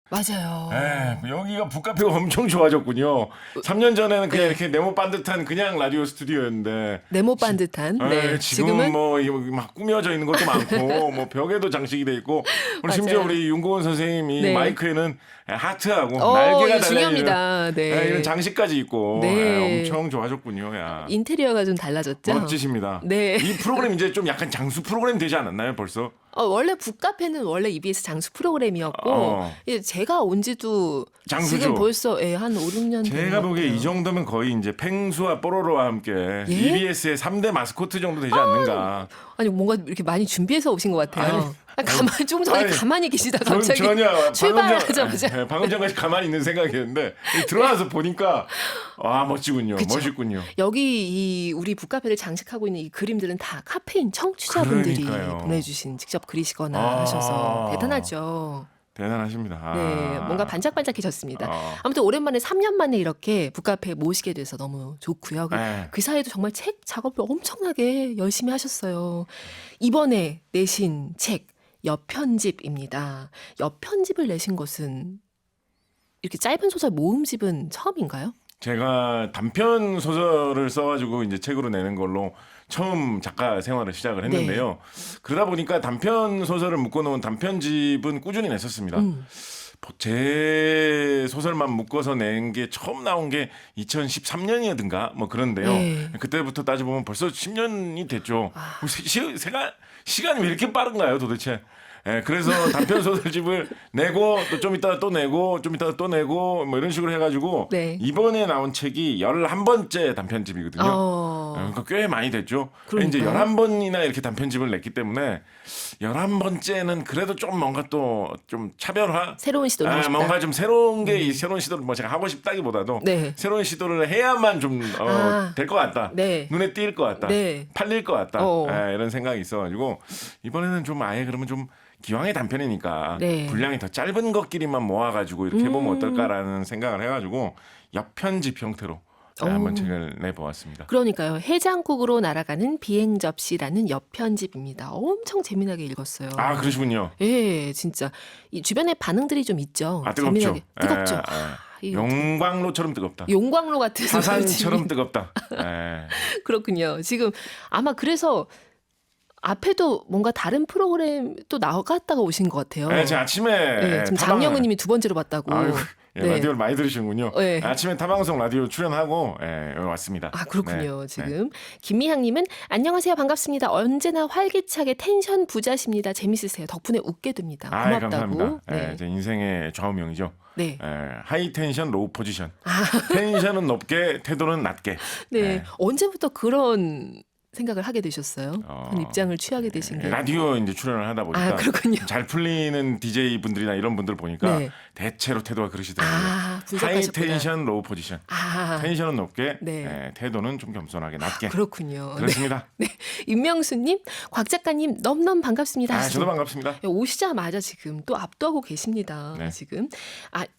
맞아요. 여기가 북카페가 엄청 좋아졌군요. 3년 전에는 그냥 이렇게 네모 반듯한 그냥 라디오 스튜디오였는데 네모 반듯한. 네. 지금은 뭐 여기 막 꾸며져 있는 것도 많고 뭐 벽에도 장식이 돼 있고 그리고 심지어 맞아요. 우리 윤고은 선생님이 네. 마이크에는 하트하고 이거 날개가 달려 있는 중요합니다. 네. 이런 장식까지 있고 네. 엄청 좋아졌군요. 야. 인테리어가 좀 달라졌죠. 멋지십니다. 네. 이 프로그램 이제 좀 약간 장수 프로그램 되지 않았나요, 벌써? 원래 북카페는 원래 EBS 장수 프로그램이었고 어. 이제 제가 온 지도 장수죠. 지금 벌써 한 5, 6년 제가 보기에 이 정도면 거의 이제 펭수와 뽀로로와 함께 예? EBS의 3대 마스코트 정도 되지 않는가. 아니 뭔가 이렇게 많이 준비해서 오신 것 같아요. 가만히 조금 전에 아니, 가만히 계시다가 전 갑자기 전혀 출발하자마자 방금 전까지 가만히 있는 생각이었는데 들어와서 보니까 멋지군요. 그쵸? 멋있군요. 여기 이 우리 북카페를 장식하고 있는 이 그림들은 다 카페인 청취자분들이 그러니까요. 보내주신 직접 그리시거나 아. 하셔서 대단하죠. 대단하십니다. 네, 뭔가 반짝반짝해졌습니다. 아. 아무튼 오랜만에 3년 만에 이렇게 북카페에 모시게 돼서 너무 좋고요. 네. 그 사이에도 정말 책 작업을 엄청나게 열심히 하셨어요. 이번에 내신 책 옆편집입니다. 옆편집을 내신 것은 이렇게 짧은 소설 모음집은 처음인가요? 제가 단편 소설을 써가지고 이제 책으로 내는 걸로 처음 작가 생활을 시작을 했는데요. 그러다 보니까 단편 소설을 묶어놓은 단편집은 꾸준히 냈었습니다. 제 소설만 묶어서 낸 게 처음 나온 게 2013년이었든가 뭐 그런데요. 네. 그때부터 따져보면 벌써 10년이 됐죠. 시간이 왜 이렇게 빠른가요, 도대체? 그래서 단편 소설집을 내고 또 좀 이따가 또 내고 좀 이따가 또 내고 뭐 이런 식으로 해가지고 네. 이번에 나온 책이 11번째 단편집이거든요. 그러니까 꽤 많이 됐죠. 이제 그러니까요. 11번이나 이렇게 단편집을 냈기 때문에 11번째는 그래도 좀 뭔가 또 좀 차별화? 새로운 시도를 하고 싶다. 뭔가 좀 새로운 게 이 새로운 시도를 뭐 제가 하고 싶다기보다도 네. 새로운 시도를 해야만 좀 될 것 같다. 네. 눈에 띌 것 같다. 네. 팔릴 것 같다. 어. 이런 생각이 있어가지고 이번에는 좀 아예 그러면 좀 기왕의 단편이니까 네. 분량이 더 짧은 것끼리만 모아가지고 이렇게 해보면 어떨까라는 생각을 해가지고 옆편집 형태로 한번 책을 내보았습니다. 그러니까요. 해장국으로 날아가는 비행 접시라는 옆편집입니다. 엄청 재미나게 읽었어요. 그러시군요. 예, 진짜 이 주변에 반응들이 좀 있죠. 뜨겁죠. 재미나게 뜨겁죠. 이 용광로처럼 뜨겁다. 용광로 같은 화산처럼 뜨겁다. 그렇군요. 지금 아마 그래서 앞에도 뭔가 다른 프로그램 또 나갔다가 오신 것 같아요. 제가 아침에 네, 지금 장영은님이 두 번째로 봤다고. 아이고, 네. 라디오를 많이 들으시는군요. 네. 아침에 타방송 라디오 출연하고 여기 왔습니다. 그렇군요. 네, 지금 김미향님은 안녕하세요, 반갑습니다. 언제나 활기차게 텐션 부자십니다. 재밌으세요. 덕분에 웃게 됩니다. 고맙다고. 감사합니다. 네. 제 인생의 좌우명이죠. 네. 하이 텐션, 로우 포지션. 텐션은 높게, 태도는 낮게. 네. 언제부터 그런 생각을 하게 되셨어요? 그런 입장을 취하게 되신 게. 라디오 이제 출연을 하다 보니까 그렇군요. 잘 풀리는 DJ 분들이나 이런 분들 보니까 네. 대체로 태도가 그러시더라고요. 하이 분석하셨구나. 텐션, 로우 포지션. 텐션은 높게, 네. 태도는 좀 겸손하게 낮게. 그렇군요. 그렇습니다. 네. 임명수님, 곽 작가님 너무너무 반갑습니다. 저도 반갑습니다. 오시자마자 지금 또 압도하고 계십니다. 네. 지금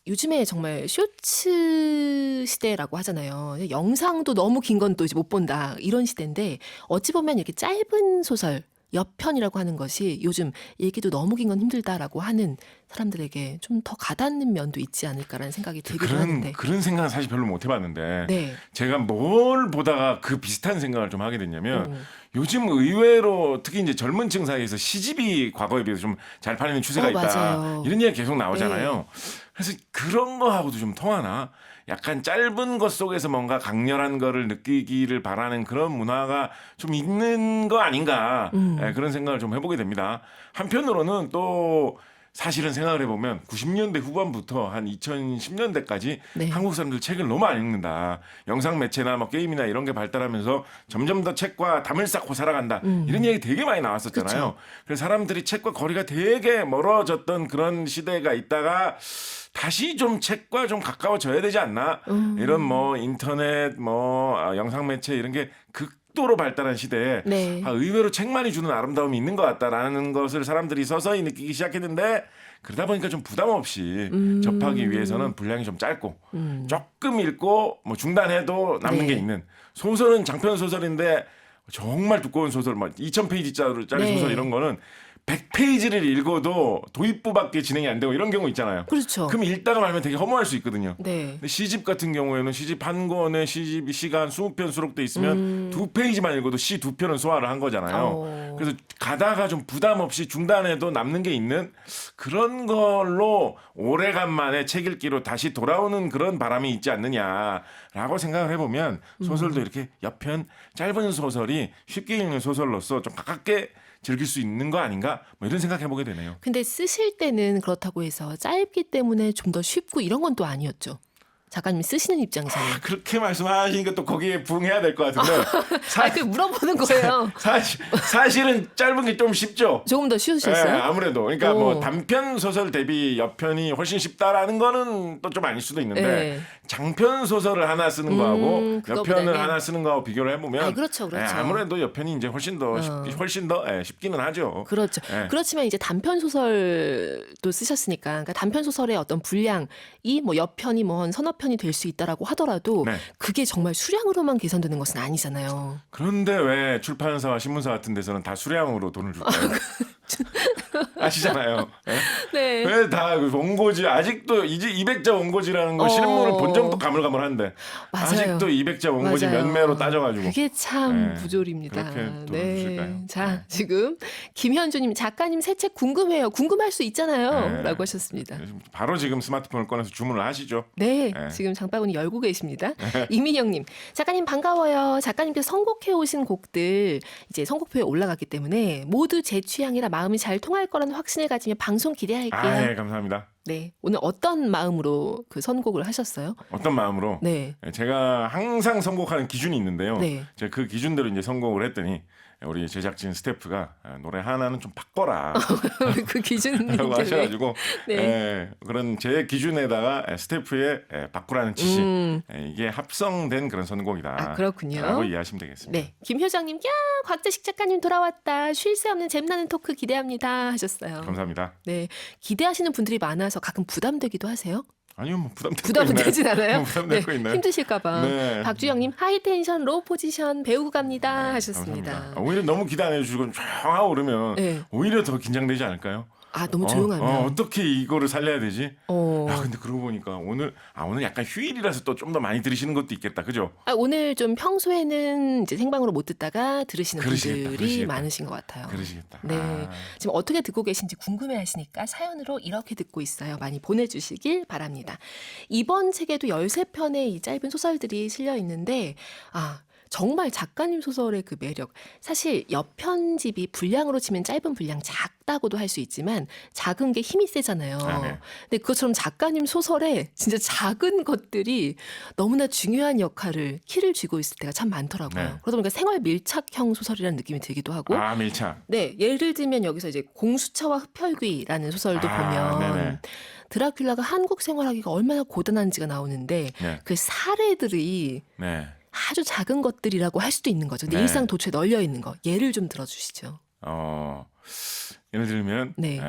요즘에 정말 쇼츠 시대라고 하잖아요. 영상도 너무 긴 건 또 이제 못 본다 이런 시대인데 어찌 보면 이렇게 짧은 소설 옆편이라고 하는 것이 요즘 얘기도 너무 긴 건 힘들다라고 하는 사람들에게 좀 더 가닿는 면도 있지 않을까라는 생각이 들기도 하는데. 그런 생각은 사실 별로 못 해봤는데 네. 제가 뭘 보다가 그 비슷한 생각을 좀 하게 됐냐면 요즘 의외로 특히 이제 젊은 층 사이에서 시집이 과거에 비해서 좀 잘 팔리는 추세가 있다. 맞아요. 이런 얘기가 계속 나오잖아요. 네. 그래서 그런 거하고도 좀 통하나? 약간 짧은 것 속에서 뭔가 강렬한 거를 느끼기를 바라는 그런 문화가 좀 있는 거 아닌가. 그런 생각을 좀 해보게 됩니다. 한편으로는 또 사실은 생각을 해보면 90년대 후반부터 한 2010년대까지 네. 한국 사람들 책을 너무 안 읽는다. 영상 매체나 뭐 게임이나 이런 게 발달하면서 점점 더 책과 담을 쌓고 살아간다. 이런 얘기 되게 많이 나왔었잖아요. 그래서 사람들이 책과 거리가 되게 멀어졌던 그런 시대가 있다가 다시 좀 책과 좀 가까워져야 되지 않나. 이런 뭐 인터넷 뭐 영상 매체 이런 게 극도로 발달한 시대에 네. 의외로 책만이 주는 아름다움이 있는 것 같다라는 것을 사람들이 서서히 느끼기 시작했는데 그러다 보니까 좀 부담 없이 접하기 위해서는 분량이 좀 짧고 조금 읽고 뭐 중단해도 남는 네. 게 있는 소설은 장편 소설인데 정말 두꺼운 소설 막 2,000페이지짜리 네. 소설 이런 거는 100페이지를 읽어도 도입부밖에 진행이 안 되고 이런 경우 있잖아요. 그렇죠. 그럼 읽다가 말면 되게 허무할 수 있거든요. 네. 근데 시집 같은 경우에는 시집 한 권에 시집 시간 20편 수록돼 있으면 2페이지만 읽어도 시 2편은 소화를 한 거잖아요. 그래서 가다가 좀 부담 없이 중단해도 남는 게 있는 그런 걸로 오래간만에 책 읽기로 다시 돌아오는 그런 바람이 있지 않느냐라고 생각을 해보면 소설도 이렇게 옆편 짧은 소설이 쉽게 읽는 소설로서 좀 가깝게 즐길 수 있는 거 아닌가? 뭐 이런 생각 해보게 되네요. 근데 쓰실 때는 그렇다고 해서 짧기 때문에 좀 더 쉽고 이런 건 또 아니었죠. 작가님이 쓰시는 입장에서는. 그렇게 말씀하시니까 또 거기에 부응해야 될 것 같은데 그 물어보는 거예요. 사실은 짧은 게 좀 쉽죠. 조금 더 쉬우셨어요? 네, 아무래도 그러니까 오. 뭐 단편 소설 대비 옆편이 훨씬 쉽다라는 거는 또 좀 아닐 수도 있는데 네. 장편 소설을 하나 쓰는 거하고 그거보다는. 옆편을 하나 쓰는 거하고 비교를 해보면 그렇죠, 그렇죠. 아무래도 옆편이 이제 훨씬 더 쉽기는 하죠. 그렇죠. 네. 그렇지만 이제 단편 소설도 쓰셨으니까, 그러니까 단편 소설의 어떤 분량이 뭐 옆편이 뭐 한 서너 편이 될 수 있다라고 하더라도 네. 그게 정말 수량으로만 계산되는 것은 아니잖아요. 그런데 왜 출판사와 신문사 같은 데서는 다 수량으로 돈을 줄까요? 아시잖아요. 네? 네. 왜 다 원고지 아직도 이제 200자 원고지라는 거 실물을 본 적도 가물가물한데 맞아요. 아직도 200자 원고지 맞아요. 몇 매로 따져가지고 그게 참 네. 부조리입니다. 그렇게 돈을 주실까요? 자, 네. 지금 김현주님 작가님 새 책 궁금해요. 궁금할 수 있잖아요. 네. 라고 하셨습니다. 바로 지금 스마트폰을 꺼내서 주문을 하시죠. 네, 네. 지금 장바구니 열고 계십니다. 이민영님, 작가님 반가워요. 작가님께서 선곡해 오신 곡들 이제 선곡표에 올라갔기 때문에 모두 제 취향이라 마음이 잘 통할 거라는 확신을 가지며 방송 기대할게요. 네, 감사합니다. 네, 오늘 어떤 마음으로 그 선곡을 하셨어요? 어떤 마음으로? 네, 제가 항상 선곡하는 기준이 있는데요. 네. 제가 그 기준대로 이제 선곡을 했더니 우리 제작진 스태프가 노래 하나는 좀 바꿔라. 그 기준이 라고 하셔가지고 네. 그런 제 기준에다가 스태프의 바꾸라는 지시 이게 합성된 그런 선곡이다. 아, 그렇군요. 라고 이해하시면 되겠습니다. 네, 김효정님, 야 곽재식 작가님 돌아왔다. 쉴 새 없는 잼나는 토크 기대합니다 하셨어요. 감사합니다. 네, 기대하시는 분들이 많아서 가끔 부담되기도 하세요? 아니요, 뭐 부담되고 부담은 있나요? 되진 않아요? 부담되고 있나요? 힘드실까봐. 네. 박주영님 하이텐션 로우 포지션 배우고 갑니다 하셨습니다. 감사합니다. 오히려 너무 기대 안 해주시고 쫙 오르면 네. 오히려 더 긴장되지 않을까요? 아 너무 조용하면. 어떻게 이거를 살려야 되지? 근데 그러고 보니까 오늘 약간 휴일이라서 또 좀 더 많이 들으시는 것도 있겠다, 그죠? 오늘 좀 평소에는 이제 생방으로 못 듣다가 들으시는 분들이 그러시겠다. 많으신 것 같아요. 그러시겠다. 네. 지금 어떻게 듣고 계신지 궁금해하시니까 사연으로 이렇게 듣고 있어요. 많이 보내주시길 바랍니다. 이번 책에도 13편의 이 짧은 소설들이 실려 있는데 정말 작가님 소설의 그 매력. 사실 옆편집이 분량으로 치면 짧은 분량 작다고도 할 수 있지만 작은 게 힘이 세잖아요. 네. 근데 그것처럼 작가님 소설에 진짜 작은 것들이 너무나 중요한 역할을 키를 쥐고 있을 때가 참 많더라고요. 네. 그러다 보니까 생활 밀착형 소설이라는 느낌이 들기도 하고 밀착. 네, 예를 들면 여기서 이제 공수처와 흡혈귀라는 소설도 보면 네네. 드라큘라가 한국 생활하기가 얼마나 고단한지가 나오는데 네. 그 사례들이 네. 아주 작은 것들이라고 할 수도 있는 거죠. 근데 네. 일상 도처에 널려 있는 거. 예를 좀 들어주시죠. 예를 들면 네.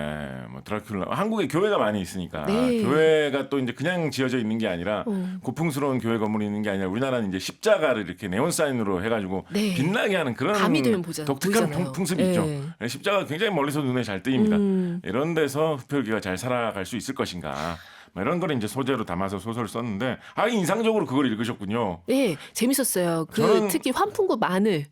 뭐 드라큘라 한국에 교회가 많이 있으니까 네. 교회가 또 이제 그냥 지어져 있는 게 아니라 고풍스러운 교회 건물이 있는 게 아니라 우리나라는 이제 십자가를 이렇게 네온 사인으로 해가지고 네. 빛나게 하는 그런 밤이 되면 독특한 보이잖아요. 풍습이 네. 있죠. 십자가 굉장히 멀리서 눈에 잘 띄입니다. 이런 데서 흡혈귀가 잘 살아갈 수 있을 것인가. 뭐 이런 거를 이제 소재로 담아서 소설을 썼는데 인상적으로 그걸 읽으셨군요. 네, 재밌었어요. 저는- 특히 환풍구 마늘.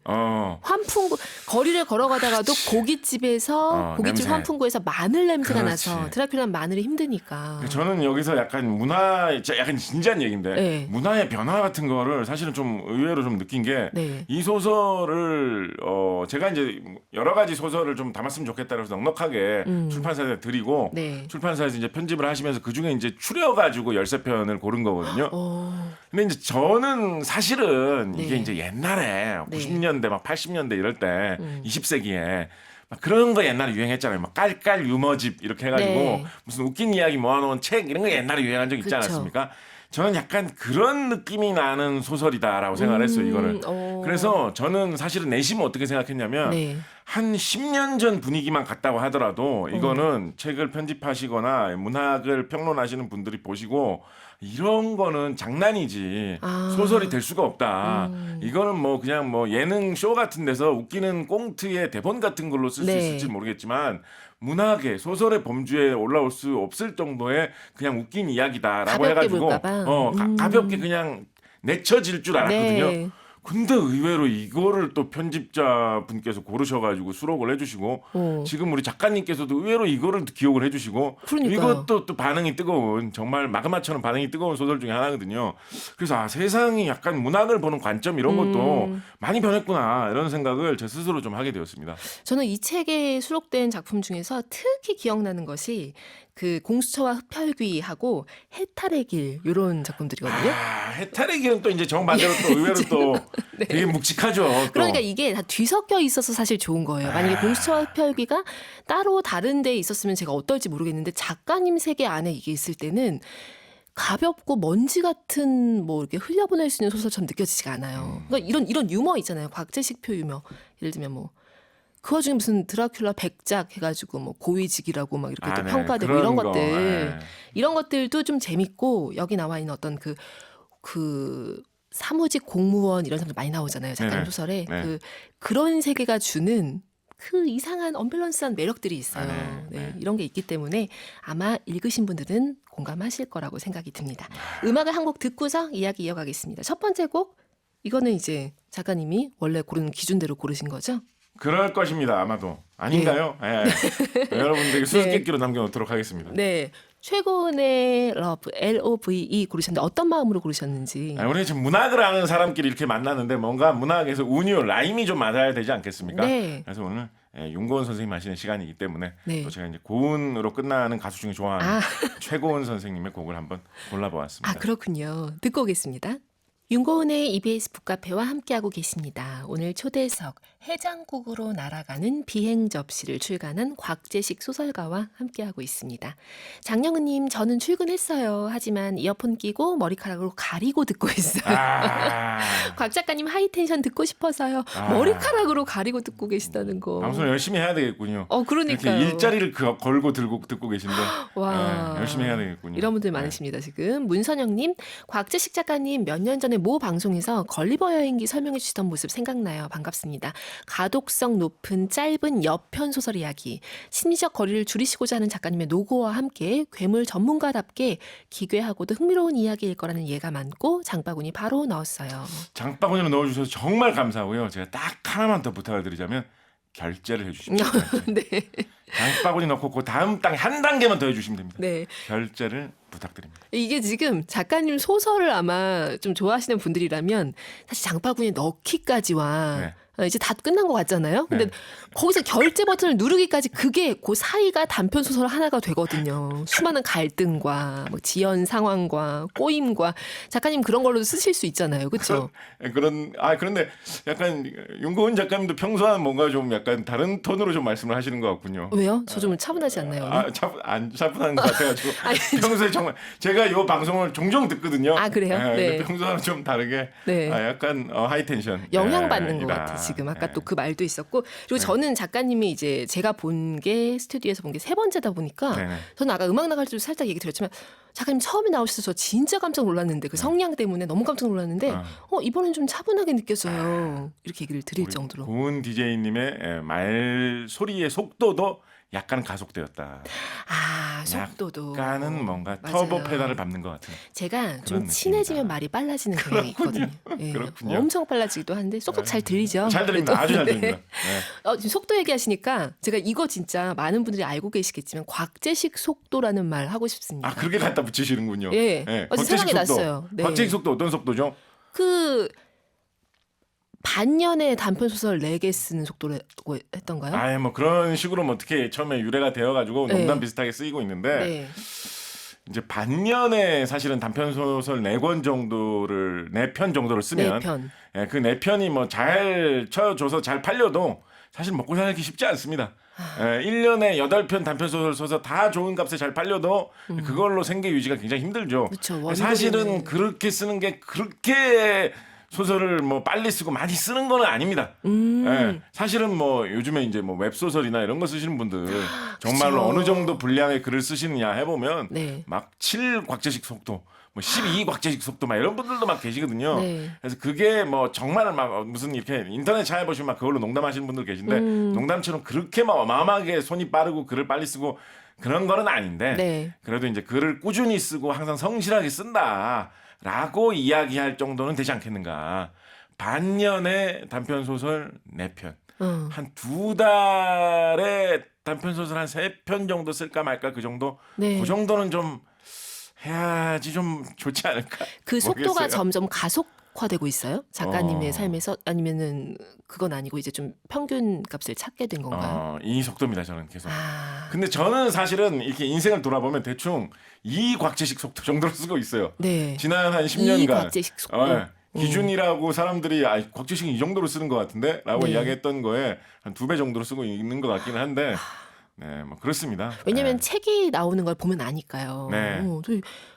환풍구 거리를 걸어가다가도 고깃집에서 고깃집 냄새. 환풍구에서 마늘 냄새가 그렇지. 나서 드라큘라는 마늘이 힘드니까. 저는 여기서 약간 약간 진지한 얘기인데 네. 문화의 변화 같은 거를 사실은 좀 의외로 좀 느낀 게 이 네. 소설을 제가 이제 여러 가지 소설을 좀 담았으면 좋겠다 그래서 넉넉하게 출판사에 드리고 네. 출판사에서 이제 편집을 하시면서 그 중에 이제 추려가지고 13편을 고른 거거든요. 근데 이제 저는 사실은 네. 이게 이제 옛날에 네. 90년대 막 80년대 이럴 때 20세기에 막 그런 거 옛날에 유행했잖아요. 막 깔깔 유머집 이렇게 해가지고 네. 무슨 웃긴 이야기 모아놓은 책 이런 거 옛날에 유행한 적 있지 그쵸. 않았습니까? 저는 약간 그런 느낌이 나는 소설이다라고 생각을 했어요. 이거를. 그래서 저는 사실은 내심은 어떻게 생각했냐면 네. 한 10년 전 분위기만 같다고 하더라도 이거는 책을 편집하시거나 문학을 평론하시는 분들이 보시고 이런 거는 장난이지 아. 소설이 될 수가 없다. 이거는 뭐 그냥 뭐 예능 쇼 같은 데서 웃기는 꽁트의 대본 같은 걸로 쓸 수 네. 있을지 모르겠지만 문학의 소설의 범주에 올라올 수 없을 정도의 그냥 웃긴 이야기다라고 가볍게 해가지고 볼까 봐. 가볍게 그냥 내쳐질 줄 알았거든요. 네. 근데 의외로 이거를 또 편집자분께서 고르셔가지고 수록을 해주시고 지금 우리 작가님께서도 의외로 이거를 기억을 해주시고 그러니까요. 이것도 또 반응이 뜨거운 정말 마그마처럼 반응이 뜨거운 소설 중에 하나거든요. 그래서 세상이 약간 문학을 보는 관점 이런 것도 많이 변했구나 이런 생각을 제 스스로 좀 하게 되었습니다. 저는 이 책에 수록된 작품 중에서 특히 기억나는 것이 그 공수처와 흡혈귀하고 해탈의 길 이런 작품들이거든요. 해탈의 길은 또 이제 정반대로 또 의외로 또 되게 묵직하죠. 또. 그러니까 이게 다 뒤섞여 있어서 사실 좋은 거예요. 만약에 공수처와 흡혈귀가 따로 다른 데에 있었으면 제가 어떨지 모르겠는데 작가님 세계 안에 이게 있을 때는 가볍고 먼지 같은 뭐 이렇게 흘려보낼 수 있는 소설처럼 느껴지지가 않아요. 그러니까 이런 유머 있잖아요. 곽재식표 유머. 예를 들면 뭐 그 와중에 무슨 드라큘라 백작 해가지고 뭐 고위직이라고 막 이렇게 또 네. 평가되고 그런 이런 거. 것들 네. 이런 것들도 좀 재밌고 여기 나와 있는 어떤 그 사무직 공무원 이런 사람들 많이 나오잖아요. 작가님 네네. 소설에 네. 그런 세계가 주는 그 이상한 언밸런스한 매력들이 있어요. 네, 이런 게 있기 때문에 아마 읽으신 분들은 공감하실 거라고 생각이 듭니다. 음악을 한 곡 듣고서 이야기 이어가겠습니다. 첫 번째 곡 이거는 이제 작가님이 원래 고르는 기준대로 고르신 거죠? 그럴 것입니다. 아마도 아닌가요? 여러분들에게 수수께끼로 남겨놓도록 하겠습니다. 네. 최고의 러브 LOVE 고르셨는데 어떤 마음으로 고르셨는지. 우리 지금 문학을 하는 사람끼리 이렇게 만났는데 뭔가 문학에서 운율, 라임이 좀 맞아야 되지 않겠습니까? 네. 그래서 오늘 윤고은 선생님 하시는 시간이기 때문에 네. 또 제가 이제 고운으로 끝나는 가수 중에 좋아하는 최고은 선생님의 곡을 한번 골라보았습니다. 그렇군요. 듣고 오겠습니다. 윤고은의 EBS 북카페와 함께하고 계십니다. 오늘 초대석 해장국으로 날아가는 비행 접시를 출간한 곽재식 소설가와 함께하고 있습니다. 장영은님, 저는 출근했어요. 하지만 이어폰 끼고 머리카락으로 가리고 듣고 있어요. 곽 작가님 하이텐션 듣고 싶어서요. 머리카락으로 가리고 듣고 계시다는 거. 방송을 열심히 해야 되겠군요. 그러니까요. 이렇게 일자리를 걸고 들고 듣고 계신데 와. 열심히 해야 되겠군요. 이런 분들 많으십니다. 지금 문선영님, 곽재식 작가님 몇 년 전에 모 방송에서 걸리버 여행기 설명해 주시던 모습 생각나요. 반갑습니다. 가독성 높은 짧은 여편 소설 이야기, 심리적 거리를 줄이시고자 하는 작가님의 노고와 함께 괴물 전문가답게 기괴하고도 흥미로운 이야기일 거라는 예가 많고 장바구니 바로 넣었어요. 장바구니로 넣어주셔서 정말 감사하고요. 제가 딱 하나만 더 부탁을 드리자면 결제를 해주십시오. 네. 장바구니 넣고 그 다음 땅 한 단계만 더 해주시면 됩니다. 네. 결제를 부탁드립니다. 이게 지금 작가님 소설을 아마 좀 좋아하시는 분들이라면 사실 장바구니에 넣기까지와 이제 다 끝난 것 같잖아요. 근데 네. 거기서 결제 버튼을 누르기까지 그게 그 사이가 단편 소설 하나가 되거든요. 수많은 갈등과 막 지연 상황과 꼬임과 작가님 그런 걸로 쓰실 수 있잖아요. 그렇죠? 그런데 약간 윤고은 작가님도 평소와는 뭔가 좀 약간 다른 톤으로 좀 말씀을 하시는 것 같군요. 왜요? 저 좀 차분하지 않나요? 오늘? 안 차분한 것 같아가지고 평소에 정말 제가 이 방송을 종종 듣거든요. 그래요? 네. 근데 평소와는 좀 다르게 네. 약간 하이텐션 영향받는 것 이다. 같아 지금 아까 또 그 말도 있었고 그리고 저는 작가님이 이제 제가 본 게 스튜디오에서 본 게 세 번째다 보니까 저는 아까 음악 나갈 때도 살짝 얘기 드렸지만 작가님 처음에 나오셔서 저 진짜 깜짝 놀랐는데 그 성량 때문에 너무 깜짝 놀랐는데 이번엔 좀 차분하게 느껴져요 이렇게 얘기를 드릴 정도로 고은 DJ님의 말 소리의 속도도 약간 가속되었다. 속도도 약간은 뭔가 맞아요. 터보 페달을 밟는 것 같은. 제가 좀 느낌이다. 친해지면 말이 빨라지는 경향이 있거든요. 예, 그렇군요. 엄청 빨라지기도 하는데 쏙쏙 잘 들리죠? 잘 들립니다. 아주 잘 들립니다. 지금 속도 얘기하시니까 제가 이거 진짜 많은 분들이 알고 계시겠지만 곽재식 속도라는 말 하고 싶습니다. 그렇게 갖다 붙이시는군요. 예. 생각이 났어요. 네. 곽재식 속도 어떤 속도죠? 그 반년에 단편 소설 4개 쓰는 속도라고 했던가요? 뭐 그런 식으로 어떻게 처음에 유래가 되어가지고 농담 비슷하게 쓰이고 있는데 네. 이제 반년에 사실은 단편 소설 4권 정도를 4편 정도를 쓰면 4편. 그 4편이 뭐 잘 쳐줘서 잘 팔려도 사실 먹고 살기 쉽지 않습니다. 1년에 8편 단편 소설 써서 다 좋은 값에 잘 팔려도 그걸로 생계 유지가 굉장히 힘들죠. 그렇죠. 사실은 그렇게 쓰는 게 그렇게 소설을 뭐 빨리 쓰고 많이 쓰는 거는 아닙니다. 예, 사실은 뭐 요즘에 이제 뭐 웹소설이나 이런 거 쓰시는 분들 정말로 그쵸. 어느 정도 분량의 글을 쓰시느냐 해보면 네. 막 7 곽재식 속도, 뭐 12 곽재식 속도 막 이런 분들도 막 계시거든요. 네. 그래서 그게 뭐 정말 막 무슨 이렇게 인터넷 찾아보시면 막 그걸로 농담하시는 분들 계신데 농담처럼 그렇게 막 어마어마하게 손이 빠르고 글을 빨리 쓰고 그런 거는 아닌데 네. 그래도 이제 글을 꾸준히 쓰고 항상 성실하게 쓴다라고 이야기할 정도는 되지 않겠는가. 반년에 단편 소설 4편. 한 2달에 단편 소설 한 3편 정도 쓸까 말까 그 정도. 네. 그 정도는 좀 해야지 좀 좋지 않을까. 그 속도가 모르겠어요. 점점 가속화되고 있어요? 작가님의 어. 삶에서 아니면은 그건 아니고 이제 좀 평균 값을 찾게 된 건가요? 이 속도입니다, 저는 계속. 아, 근데 저는 사실은 이렇게 인생을 돌아보면 대충 이 곽재식 속도 정도로 쓰고 있어요. 네. 지난 한 이 10년간 곽재식 속도. 기준이라고 사람들이 곽재식이 이 정도로 쓰는 것 같은데 라고 네. 이야기했던 거에 한 2배 정도로 쓰고 있는 것 같기는 한데 네, 뭐 그렇습니다. 왜냐면 네. 책이 나오는 걸 보면 아니까요. 네.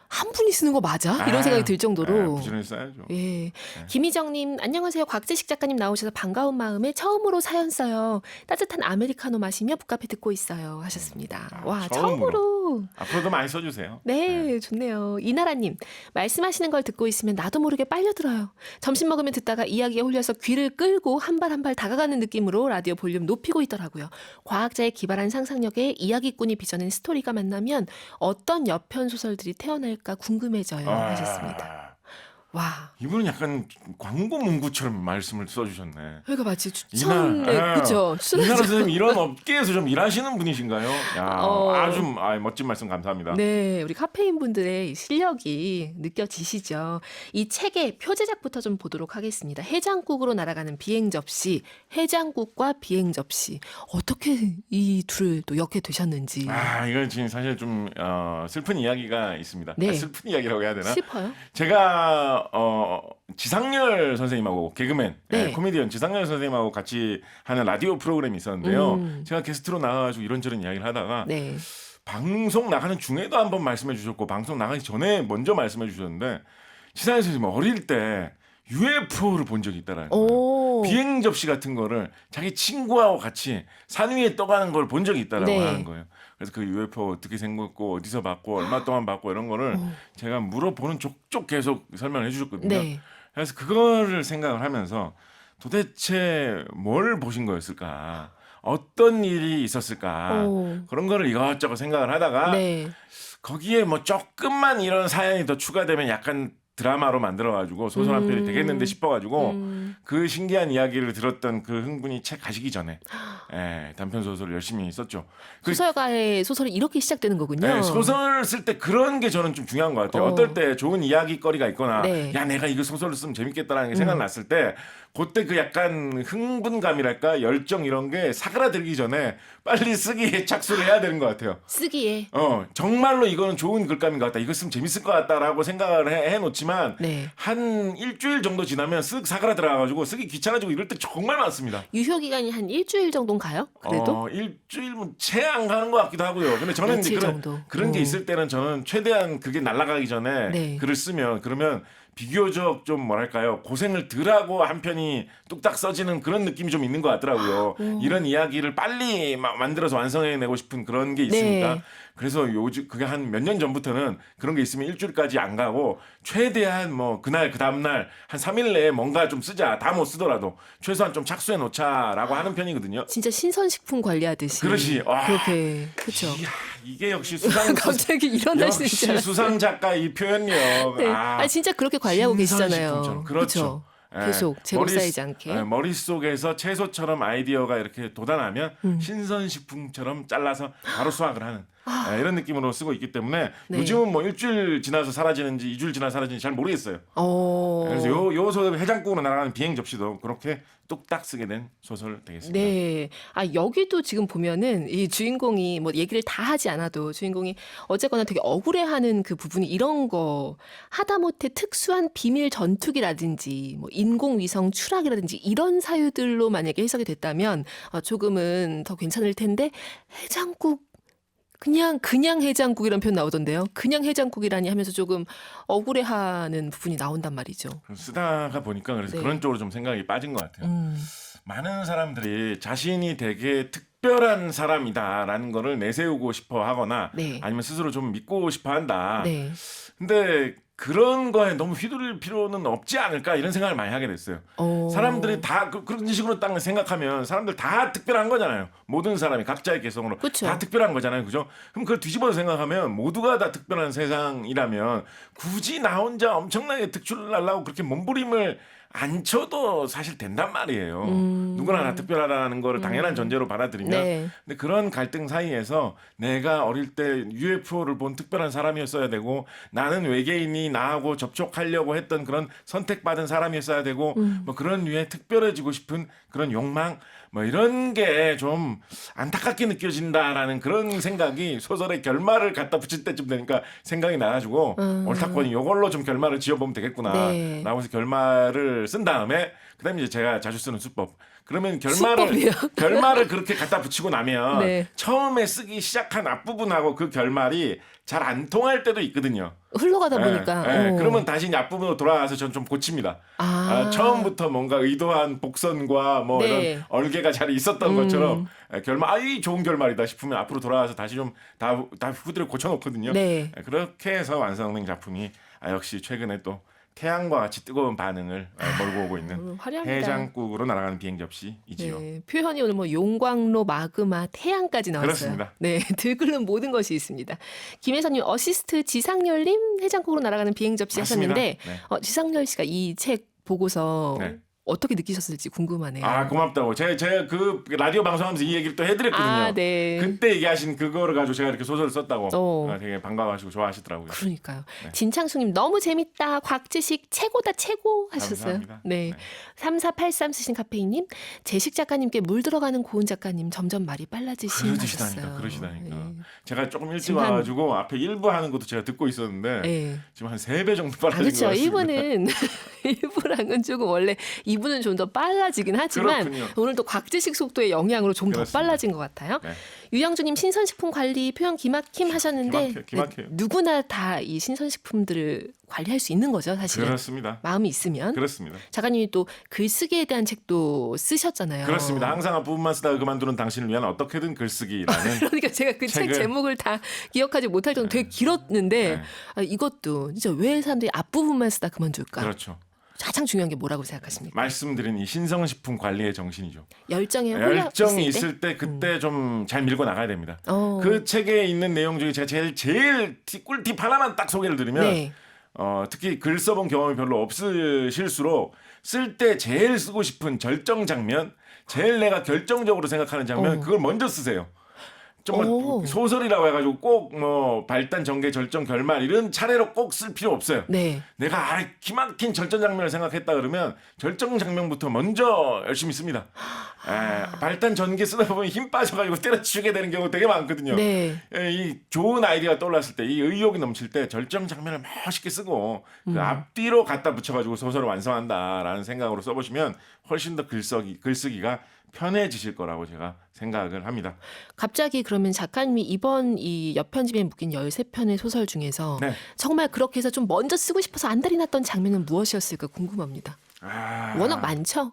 한 분이 쓰는 거 맞아? 이런 생각이 들 정도로. 부지런히 써야죠. 예. 김희정님, 안녕하세요. 곽재식 작가님 나오셔서 반가운 마음에 처음으로 사연 써요. 따뜻한 아메리카노 마시며 북카페 듣고 있어요. 하셨습니다. 와, 처음으로. 앞으로도 많이 써주세요. 네, 좋네요. 이나라님, 말씀하시는 걸 듣고 있으면 나도 모르게 빨려들어요. 점심 먹으면 듣다가 이야기에 홀려서 귀를 끌고 한 발 한 발 다가가는 느낌으로 라디오 볼륨 높이고 있더라고요. 과학자의 기발한 상상력에 이야기꾼이 빚어낸 스토리가 만나면 어떤 여편 소설들이 태어날까 궁금해져요. 하셨습니다. 와. 이분은 약간 광고 문구처럼 말씀을 써주셨네. 그러니까 마치 추천, 그죠? 이나라 선생님 이런 업계에서 좀 일하시는 분이신가요? 야, 어. 아주 멋진 말씀 감사합니다. 네, 우리 카페인 분들의 실력이 느껴지시죠? 이 책의 표제작부터 좀 보도록 하겠습니다. 해장국으로 날아가는 비행 접시, 해장국과 비행 접시. 어떻게 이 둘을 또 엮게 되셨는지. 이건 지금 사실 좀 슬픈 이야기가 있습니다. 네. 슬픈 이야기라고 해야 되나? 슬퍼요? 제가 지상렬 선생님하고 개그맨, 네. 코미디언 지상렬 선생님하고 같이 하는 라디오 프로그램이 있었는데요. 제가 게스트로 나가가지고 이런저런 이야기를 하다가 네. 방송 나가는 중에도 한번 말씀해 주셨고 방송 나가기 전에 먼저 말씀해 주셨는데 지상렬 선생님 어릴 때 UFO를 본 적이 있다라는 거예요. 오. 비행 접시 같은 거를 자기 친구하고 같이 산 위에 떠가는 걸 본 적이 있다라고 네. 하는 거예요. 그래서 그 UFO 어떻게 생겼고 어디서 봤고 얼마 동안 봤고 이런 거를 제가 물어보는 족족 계속 설명을 해주셨거든요. 네. 그래서 그거를 생각을 하면서 도대체 뭘 보신 거였을까? 어떤 일이 있었을까? 오. 그런 거를 이것저것 생각을 하다가 네. 거기에 뭐 조금만 이런 사연이 더 추가되면 약간 드라마로 만들어가지고 소설 한 편이 되겠는데 싶어가지고 그 신기한 이야기를 들었던 그 흥분이 책 가시기 전에 단편 소설을 열심히 썼죠. 소설가의 소설이 이렇게 시작되는 거군요. 네, 소설 쓸 때 그런 게 저는 좀 중요한 것 같아요. 어떨 때 좋은 이야기거리가 있거나 네. 야 내가 이거 소설로 쓰면 재밌겠다라는 게 생각났을 때 그때 그 약간 흥분감이랄까 열정 이런 게 사그라들기 전에 빨리 쓰기에 착수를 해야 되는 것 같아요. 쓰기에. 정말로 이거는 좋은 글감인 것 같다. 이거 쓰면 재밌을 것 같다라고 생각을 해놓지만 네. 한 일주일 정도 지나면 쓱 사그라들어가지고 쓰기 귀찮아지고 이럴 때 정말 많습니다. 유효 기간이 한 일주일 정도인가요? 그래도? 일주일은 채 안 가는 것 같기도 하고요. 근데 저는 이제 며칠 정도. 그런 게 있을 때는 저는 최대한 그게 날아가기 전에 네. 글을 쓰면 그러면 비교적 좀 뭐랄까요 고생을 덜하고 한 편이 뚝딱 써지는 그런 느낌이 좀 있는 것 같더라고요. 이런 이야기를 빨리 만들어서 완성해내고 싶은 그런 게 있으니까. 네. 그래서 요즘 그게 한 몇 년 전부터는 그런 게 있으면 일주일까지 안 가고 최대한 뭐 그날 그 다음날 한 3일 내에 뭔가 좀 쓰자. 다 못 쓰더라도 최소한 좀 착수해 놓자라고 하는 편이거든요. 진짜 신선식품 관리하듯이. 그렇지. 그렇게. 그렇죠. 이게 역시 수상 갑자기 일어날 수 역시 있잖아요. 수상 작가 이 표현력. 네. 아니 진짜 그렇게 관리하고 계시잖아요. 신선식품처럼. 그렇죠. 계속 재고 쌓이지 않게. 머릿속에서 채소처럼 아이디어가 이렇게 돋아나면 신선식품처럼 잘라서 바로 수확을 하는 이런 느낌으로 쓰고 있기 때문에 네. 요즘은 뭐 일주일 지나서 사라지는지 2주일 지나서 사라지는지 잘 모르겠어요. 그래서 요 소설 해장국으로 날아가는 비행 접시도 그렇게 뚝딱 쓰게 된 소설 되겠습니다. 네. 여기도 지금 보면은 이 주인공이 뭐 얘기를 다 하지 않아도 주인공이 어쨌거나 되게 억울해하는 그 부분이 이런 거 하다못해 특수한 비밀 전투기라든지 뭐 인공위성 추락이라든지 이런 사유들로 만약에 해석이 됐다면 조금은 더 괜찮을 텐데 해장국 그냥 해장국이라는 표현 나오던데요. 그냥 해장국이라니 하면서 조금 억울해하는 부분이 나온단 말이죠. 쓰다가 보니까 그래서 네. 그런 쪽으로 좀 생각이 빠진 것 같아요. 음. 많은 사람들이 자신이 되게 특별한 사람이다라는 거를 내세우고 싶어 하거나 네. 아니면 스스로 좀 믿고 싶어 한다. 네. 근데 그런 거에 너무 휘둘릴 필요는 없지 않을까 이런 생각을 많이 하게 됐어요. 사람들이 다 그런 식으로 딱 생각하면 사람들 다 특별한 거잖아요. 모든 사람이 각자의 개성으로 그쵸. 다 특별한 거잖아요. 그죠? 그럼 그걸 뒤집어서 생각하면 모두가 다 특별한 세상이라면 굳이 나 혼자 엄청나게 특출나려고 그렇게 몸부림을 안 쳐도 사실 된단 말이에요. 누구나 다 특별하다는 거를 당연한 전제로 받아들이면. 네. 근데 그런 갈등 사이에서 내가 어릴 때 UFO를 본 특별한 사람이었어야 되고 나는 외계인이 나하고 접촉하려고 했던 그런 선택받은 사람이었어야 되고 뭐 그런 류의 특별해지고 싶은 그런 욕망 뭐 이런 게 좀 안타깝게 느껴진다라는 그런 생각이 소설의 결말을 갖다 붙일 때쯤 되니까 생각이 나가지고 옳다거니 이걸로 좀 결말을 지어보면 되겠구나 네. 라고 해서 결말을 쓴 다음에 그다음에 이제 제가 자주 쓰는 수법 그러면 수법이요? 결말을 그렇게 갖다 붙이고 나면 네. 처음에 쓰기 시작한 앞부분하고 그 결말이 잘 안 통할 때도 있거든요. 흘러가다 보니까. 그러면 다시 이제 앞부분으로 돌아가서 전 좀 고칩니다. 처음부터 뭔가 의도한 복선과 뭐 네. 이런 얼개가 잘 있었던 것처럼 결말 이 좋은 결말이다 싶으면 앞으로 돌아가서 다시 좀 다 후드를 고쳐놓거든요. 네. 그렇게 해서 완성된 작품이 역시 최근에 또 태양과 같이 뜨거운 반응을 몰고 오고 있는 화려합니다. 해장국으로 날아가는 비행 접시이지요. 네, 표현이 오늘 뭐 용광로, 마그마, 태양까지 나왔어요. 그렇습니다. 네, 들끓는 모든 것이 있습니다. 김혜선님 어시스트 지상렬님 해장국으로 날아가는 비행 접시 맞습니다. 하셨는데 네. 지상렬 씨가 이 책 보고서 네. 어떻게 느끼셨을지 궁금하네요. 고맙다고. 제가 그 라디오 방송하면서 이 얘기를 또 해드렸거든요. 네. 그때 얘기하신 그거를 가지고 제가 이렇게 소설을 썼다고. 어. 되게 반가워하시고 좋아하시더라고요. 그러니까요. 네. 진창수님 너무 재밌다. 곽지식 최고다 최고 하셨어요. 감사합니다. 네. 네. 3483 쓰신 카페인님 제식 작가님께 물 들어가는 고은 작가님 점점 말이 빨라지신 그러시다니까. 하셨어요. 네. 제가 조금 일찍 지금 한- 와가지고 앞에 1부 하는 것도 제가 듣고 있었는데 네. 지금 한 3배 정도 빨라진 그렇죠. 것 같습니다. 1부는 1부랑은 조금 원래 2부는 좀 더 빨라지긴 하지만 그렇군요. 오늘 또 곽지식 속도의 영향으로 좀 더 그렇습니다. 빨라진 것 같아요. 네. 유영주님 신선식품 관리 표현 기막힘 하셨는데 기막혀요. 누구나 다 이 신선식품들을 관리할 수 있는 거죠, 사실은. 그렇습니다. 마음이 있으면. 그렇습니다. 작가님이 또 글쓰기에 대한 책도 쓰셨잖아요. 그렇습니다. 항상 앞부분만 쓰다가 그만두는 당신을 위한 어떻게든 글쓰기라는 그러니까 제가 그 책 책을- 제목을 다 기억하지 못할 정도로 되게 길었는데 네. 이것도 진짜 왜 사람들이 앞부분만 쓰다 그만둘까? 그렇죠. 가장 중요한 게 뭐라고 생각하십니까? 말씀드린 이 신성식품 관리의 정신이죠. 있을 열정이 있을 때 그때 좀 잘 밀고 나가야 됩니다. 그 책에 있는 내용 중에 제가 제일 꿀팁 하나만 딱 소개를 드리면 네. 특히 글 써본 경험이 별로 없으실수록 쓸 때 제일 쓰고 싶은 절정 장면, 제일 내가 결정적으로 생각하는 장면 그걸 먼저 쓰세요. 정말 오. 소설이라고 해가지고 꼭 뭐 발단, 전개, 절정, 결말 이런 차례로 꼭 쓸 필요 없어요. 네. 내가 기막힌 절정 장면을 생각했다 그러면 절정 장면부터 먼저 열심히 씁니다. 발단, 전개 쓰다 보면 힘 빠져가지고 때려치우게 되는 경우 되게 많거든요. 네. 이 좋은 아이디어가 떠올랐을 때, 이 의욕이 넘칠 때 절정 장면을 멋있게 쓰고 그 앞뒤로 갖다 붙여가지고 소설을 완성한다라는 생각으로 써보시면 훨씬 더 글쓰기가 편해지실 거라고 제가 생각을 합니다. 갑자기 그러면 작가님이 이번 이 옆편집에 묶인 13편의 소설 중에서 네. 정말 그렇게 해서 좀 먼저 쓰고 싶어서 안달이 났던 장면은 무엇이었을까 궁금합니다. 워낙 많죠?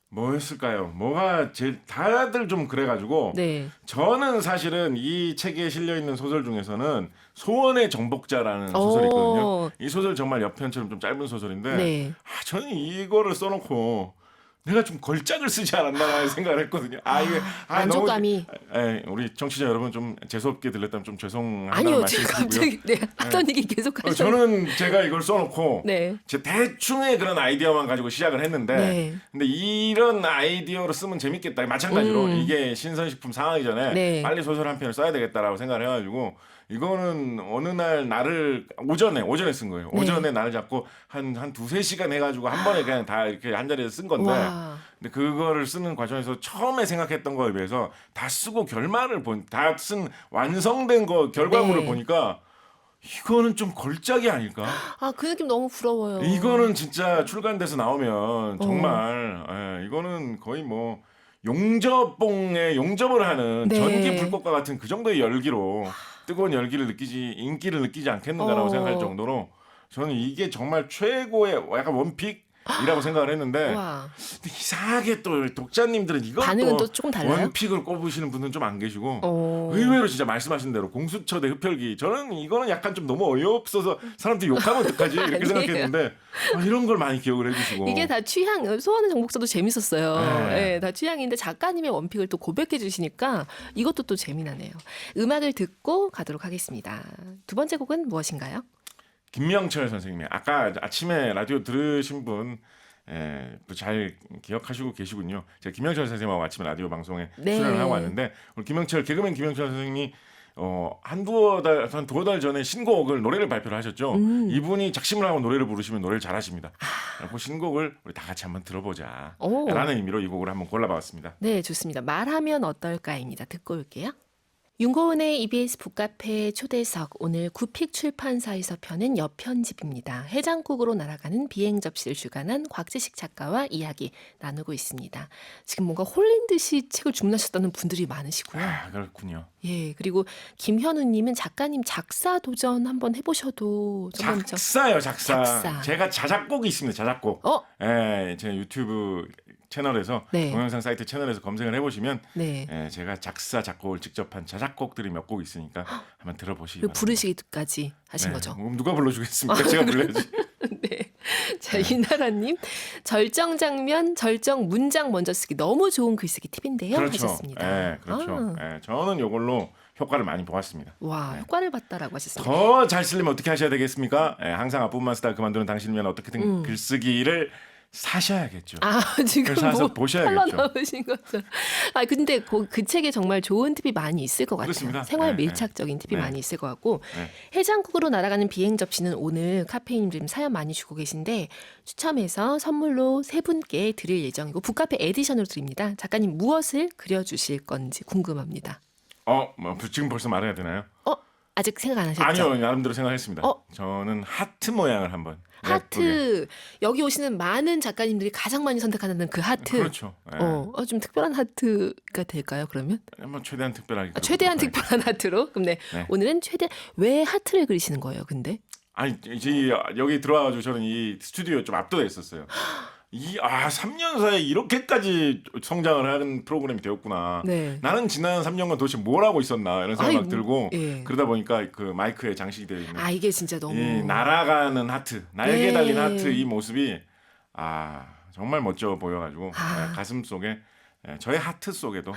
뭐였을까요? 뭐가 제일 다들 좀 그래가지고 네. 저는 사실은 이 책에 실려 있는 소설 중에서는 소원의 정복자라는 소설이 있거든요. 이 소설 정말 옆편처럼 좀 짧은 소설인데 네. 저는 이거를 써놓고 내가 좀 걸작을 쓰지 않았나라는 생각을 했거든요. 이게 만족감이. 우리 청취자 여러분 좀 재수없게 들렸다면 좀 죄송하다는 아니요, 말씀 제가 드리고요. 갑자기 하던 얘기 계속 하셔서. 저는 제가 이걸 써놓고 네. 제 대충의 그런 아이디어만 가지고 시작을 했는데 네. 근데 이런 아이디어로 쓰면 재밌겠다. 마찬가지로 이게 신선식품 상하기 전에 네. 빨리 소설 한 편을 써야 되겠다라고 생각을 해가지고 이거는 어느 날 나를 오전에 쓴 거예요. 네. 오전에 나를 잡고 한 두세 시간 해가지고 한 번에 그냥 다 이렇게 한 자리에서 쓴 건데 와. 근데 그거를 쓰는 과정에서 처음에 생각했던 거에 비해서 다 쓰고 결말을 다 쓴 완성된 거 결과물을 네. 보니까 이거는 좀 걸작이 아닐까? 그 느낌 너무 부러워요. 이거는 진짜 출간돼서 나오면 정말 이거는 거의 뭐 용접봉에 용접을 하는 네. 전기 불꽃과 같은 그 정도의 열기로 뜨거운 인기를 느끼지 않겠는가라고 어. 생각할 정도로 저는 이게 정말 최고의 약간 원픽이라고 생각을 했는데 와. 근데 이상하게 또 독자님들은 이것도 반응은 또 조금 달라요? 원픽을 꼽으시는 분은 좀 안 계시고 어. 의외로 진짜 말씀하신 대로 공수처 대 흡혈귀 저는 이거는 약간 좀 너무 어이없어서 사람들이 욕하면 어떡하지 이렇게 아니에요. 생각했는데 이런 걸 많이 기억을 해주시고 이게 다 취향. 소원의 정복사도 재밌었어요. 네. 다 취향인데 작가님의 원픽을 또 고백해 주시니까 이것도 또 재미나네요. 음악을 듣고 가도록 하겠습니다. 두 번째 곡은 무엇인가요? 김명철 선생님이 아까 아침에 라디오 들으신 분 잘 기억하시고 계시군요. 제가 김명철 선생님하고 아침에 라디오 방송에 네. 출연을 하고 왔는데 오늘 개그맨 김명철 선생님이 한 두어 달 전에 신곡을 노래를 발표를 하셨죠. 이분이 작심을 하고 노래를 부르시면 노래를 잘하십니다. 그 신곡을 우리 다 같이 한번 들어보자 오. 라는 의미로 이 곡을 한번 골라봤습니다. 네, 좋습니다. 말하면 어떨까입니다. 듣고 올게요. 윤고은의 EBS 북카페 초대석 오늘 구픽 출판사에서 펴낸 여편집입니다. 해장국으로 날아가는 비행 접시를 주관한 곽재식 작가와 이야기 나누고 있습니다. 지금 뭔가 홀린 듯이 책을 주문하셨다는 분들이 많으시고요. 그렇군요. 예, 그리고 김현우님은 작가님 작사 도전 한번 해보셔도 좀 작사요, 작사. 작사. 제가 자작곡이 있습니다. 자작곡. 제 유튜브 채널에서 네. 동영상 사이트 채널에서 검색을 해보시면 네. 제가 작사 작곡을 직접 한 자작곡들이 몇 곡 있으니까 한번 들어보시기 그리고 바랍니다. 부르시기까지 하신 네. 거죠. 그럼 누가 불러주겠습니까? 제가 불러야지. 네. 자, 이나라님, 절정 장면, 절정 문장 먼저 쓰기 너무 좋은 글쓰기 팁인데요. 그렇죠. 하셨습니다. 그렇죠. 저는 이걸로 효과를 많이 보았습니다. 와, 효과를 봤다라고 하셨습니다. 더 잘 쓰려면 어떻게 하셔야 되겠습니까? 항상 아픔만 쓰다 그만두는 당신이면 어떻게든 글쓰기를 사셔야겠죠. 지금 그걸 사서 뭐 보셔야겠죠. 나오신 거죠. 근데 그 책에 정말 좋은 팁이 많이 있을 것 같아요. 그렇습니다. 생활 네, 밀착적인 팁이 네. 많이 있을 것 같고 네. 해장국으로 날아가는 비행 접시는 오늘 카페인 좀 사연 많이 주고 계신데 추첨해서 선물로 세 분께 드릴 예정이고 북카페 에디션으로 드립니다. 작가님 무엇을 그려주실 건지 궁금합니다. 지금 벌써 말해야 되나요? 아직 생각 안 하셨죠? 아니요, 나름대로 생각했습니다. 저는 하트 모양을 한번. 하트. 여기 오시는 많은 작가님들이 가장 많이 선택하는 그 하트. 그렇죠. 좀 특별한 하트가 될까요, 그러면? 한번 최대한 특별하게. 최대한 그려볼까요? 특별한 하트로? 그럼 네. 오늘은 왜 하트를 그리시는 거예요, 근데? 아니, 이제 여기 들어와가지고 저는 이 스튜디오 좀 압도돼 있었어요. 3년 사이에 이렇게까지 성장을 하는 프로그램이 되었구나. 네. 나는 지난 3년간 도대체 뭘 하고 있었나 이런 생각 들고 예. 그러다 보니까 그 마이크에 장식이 되어 있는 이게 진짜 너무 이 날아가는 하트, 날개 네. 달린 하트 이 모습이 정말 멋져 보여가지고 가슴 속에 저의 하트 속에도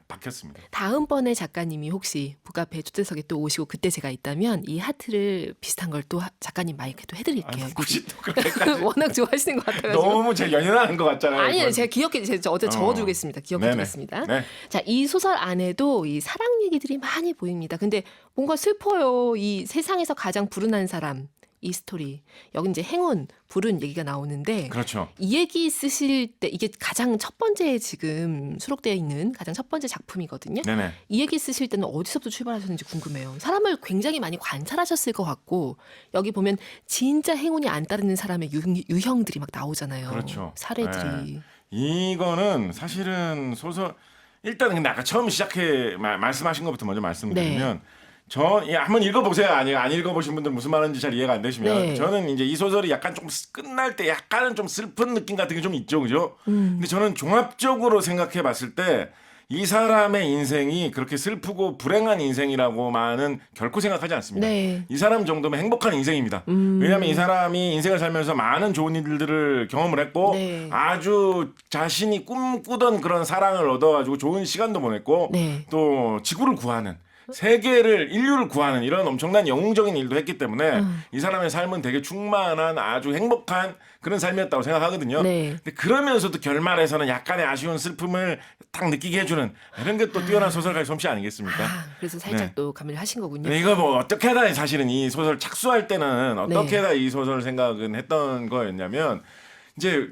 박혔습니다. 다음번에 작가님이 혹시 북카페 초대석에 또 오시고 그때 제가 있다면 이 하트를 비슷한 걸 또 작가님 마이크도 해드릴게요. 굳이 또 그렇게까지 워낙 좋아하시는 것 같아가지고. 너무 제가 연연하는 것 같잖아요. 아니요, 제가 제가 어제 적어두겠습니다. 기억해두겠습니다. 네. 자, 이 소설 안에도 이 사랑 얘기들이 많이 보입니다. 근데 뭔가 슬퍼요. 이 세상에서 가장 불운한 사람. 이 스토리. 여기 이제 행운, 불운 얘기가 나오는데 그렇죠. 이 얘기 쓰실 때 이게 가장 첫 번째 지금 수록되어 있는 가장 첫 번째 작품이거든요. 네네. 이 얘기 쓰실 때는 어디서부터 출발하셨는지 궁금해요. 사람을 굉장히 많이 관찰하셨을 것 같고 여기 보면 진짜 행운이 안 따르는 사람의 유형들이 막 나오잖아요. 그렇죠. 사례들이. 이거는 사실은 소설 일단 근데 아까 처음 말씀하신 것부터 먼저 말씀드리면 한번 읽어보세요. 안 읽어보신 분들 무슨 말인지 잘 이해가 안 되시면 저는 이제 이 소설이 약간 좀 끝날 때 약간은 좀 슬픈 느낌 같은 게 좀 있죠, 그죠? 근데 저는 종합적으로 생각해봤을 때 이 사람의 인생이 그렇게 슬프고 불행한 인생이라고만은 결코 생각하지 않습니다. 네. 이 사람 정도면 행복한 인생입니다. 왜냐하면 이 사람이 인생을 살면서 많은 좋은 일들을 경험을 했고 아주 자신이 꿈꾸던 그런 사랑을 얻어가지고 좋은 시간도 보냈고 또 지구를 구하는 인류를 구하는 이런 엄청난 영웅적인 일도 했기 때문에 이 사람의 삶은 되게 충만한 아주 행복한 그런 삶이었다고 생각하거든요. 근데 그러면서도 결말에서는 약간의 아쉬운 슬픔을 딱 느끼게 해주는 이런 게 또 뛰어난 소설가의 솜씨 아니겠습니까? 그래서 살짝 또 감을 하신 거군요. 이거 뭐 어떻게 하다 사실은 이 소설 착수할 때는 어떻게 하다 이 소설 생각은 했던 거였냐면 이제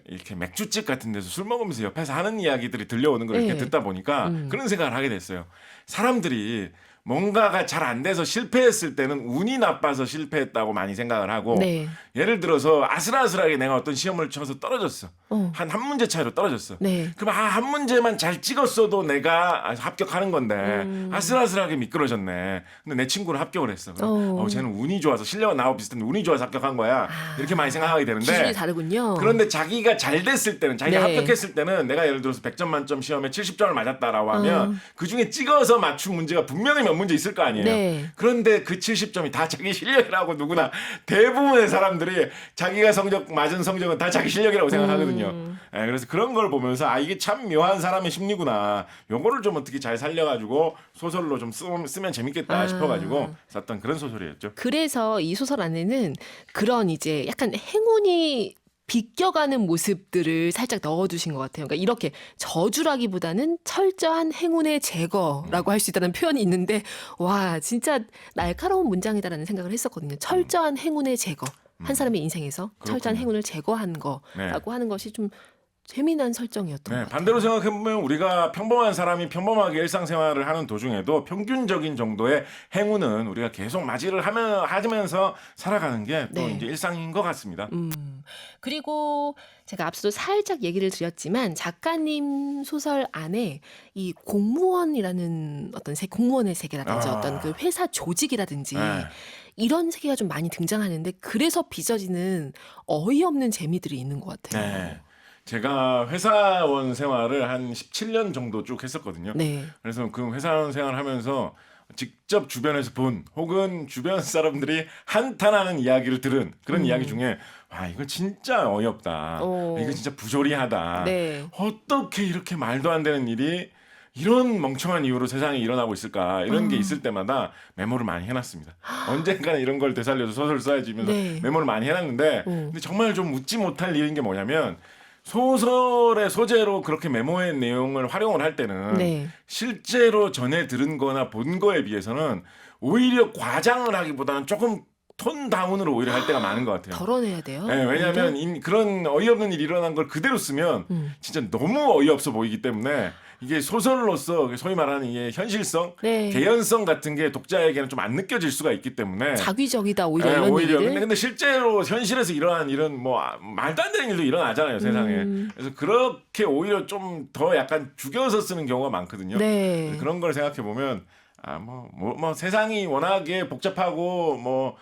이렇게 맥주집 같은 데서 술 먹으면서 옆에서 하는 이야기들이 들려오는 걸 이렇게 듣다 보니까 그런 생각을 하게 됐어요. 사람들이 뭔가가 잘 안 돼서 실패했을 때는 운이 나빠서 실패했다고 많이 생각을 하고 네. 예를 들어서 아슬아슬하게 내가 어떤 시험을 쳐서 떨어졌어. 어. 한 문제 차이로 떨어졌어. 네. 그럼 한 문제만 잘 찍었어도 내가 합격하는 건데 아슬아슬하게 미끄러졌네. 근데 내 친구는 합격을 했어. 쟤는 운이 좋아서 실력은 나하고 비슷한데 운이 좋아서 합격한 거야. 이렇게 많이 생각하게 되는데 기준이 다르군요. 그런데 자기가 잘 됐을 때는 자기가 네. 합격했을 때는 내가 예를 들어서 100점 만점 시험에 70점을 맞았다라고 하면 그중에 찍어서 맞춘 문제가 분명히 몇 문제 있을 거 아니에요. 네. 그런데 그 70점이 다 자기 실력이라고 누구나 대부분의 사람들이 자기가 맞은 성적은 다 자기 실력이라고 생각하거든요. 예, 그래서 그런 걸 보면서 이게 참 묘한 사람의 심리구나. 요거를 좀 어떻게 잘 살려가지고 소설로 좀 쓰면 재밌겠다 싶어가지고 썼던 그런 소설이었죠. 그래서 이 소설 안에는 그런 이제 약간 행운이 비껴가는 모습들을 살짝 넣어두신 것 같아요. 그러니까 이렇게 저주라기보다는 철저한 행운의 제거라고 할 수 있다는 표현이 있는데 와 진짜 날카로운 문장이다라는 생각을 했었거든요. 철저한 행운의 제거. 한 사람의 인생에서 철저한 행운을 제거한 거라고 하는 것이 좀 재미난 설정이었던 것 같아요. 반대로 생각해보면 우리가 평범한 사람이 평범하게 일상생활을 하는 도중에도 평균적인 정도의 행운은 우리가 계속 맞이를 하면서 살아가는 게 또 이제 일상인 것 같습니다. 그리고 제가 앞서도 살짝 얘기를 드렸지만 작가님 소설 안에 이 공무원이라는 어떤 공무원의 세계라든지 어떤 그 회사 조직이라든지 이런 세계가 좀 많이 등장하는데 그래서 빚어지는 어이없는 재미들이 있는 것 같아요. 네. 제가 회사원 생활을 한 17년 정도 쭉 했었거든요. 네. 그래서 그 회사원 생활을 하면서 직접 주변에서 본 혹은 주변 사람들이 한탄하는 이야기를 들은 그런 이야기 중에 와 이거 진짜 어이없다. 이거 진짜 부조리하다. 네. 어떻게 이렇게 말도 안 되는 일이 이런 멍청한 이유로 세상에 일어나고 있을까 이런 게 있을 때마다 메모를 많이 해놨습니다. 언젠가는 이런 걸 되살려서 소설 써야지면서 메모를 많이 해놨는데 근데 정말 좀 웃지 못할 일인 게 뭐냐면 소설의 소재로 그렇게 메모의 내용을 활용을 할 때는 실제로 전해 들은 거나 본 거에 비해서는 오히려 과장을 하기보다는 조금 톤 다운으로 오히려 할 때가 많은 것 같아요. 덜어내야 돼요. 네, 왜냐하면 그런 어이없는 일이 일어난 걸 그대로 쓰면 진짜 너무 어이없어 보이기 때문에 이게 소설로서 소위 말하는 이게 현실성, 개연성 같은 게 독자에게는 좀 안 느껴질 수가 있기 때문에 자기적이다 오히려 이런 오히려 일을. 근데 실제로 현실에서 일어난 일은 뭐 말도 안 되는 일도 일어나잖아요 세상에. 그래서 그렇게 오히려 좀 더 약간 죽여서 쓰는 경우가 많거든요. 네. 그런 걸 생각해 보면 뭐 세상이 워낙에 복잡하고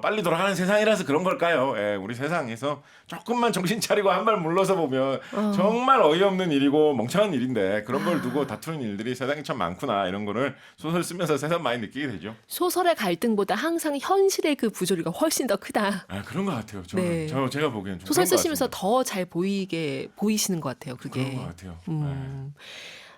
빨리 돌아가는 세상이라서 그런 걸까요? 예, 우리 세상에서 조금만 정신 차리고 한 발 물러서 보면 정말 어이없는 일이고 멍청한 일인데 그런 걸 두고 다투는 일들이 세상에 참 많구나 이런 거를 소설 쓰면서 새삼 많이 느끼게 되죠. 소설의 갈등보다 항상 현실의 그 부조리가 훨씬 더 크다. 그런 것 같아요. 저는 제가 보기엔 좀 소설 그런 것 쓰시면서 같습니다. 더 잘 보이시는 것 같아요. 그게. 그런 것 같아요.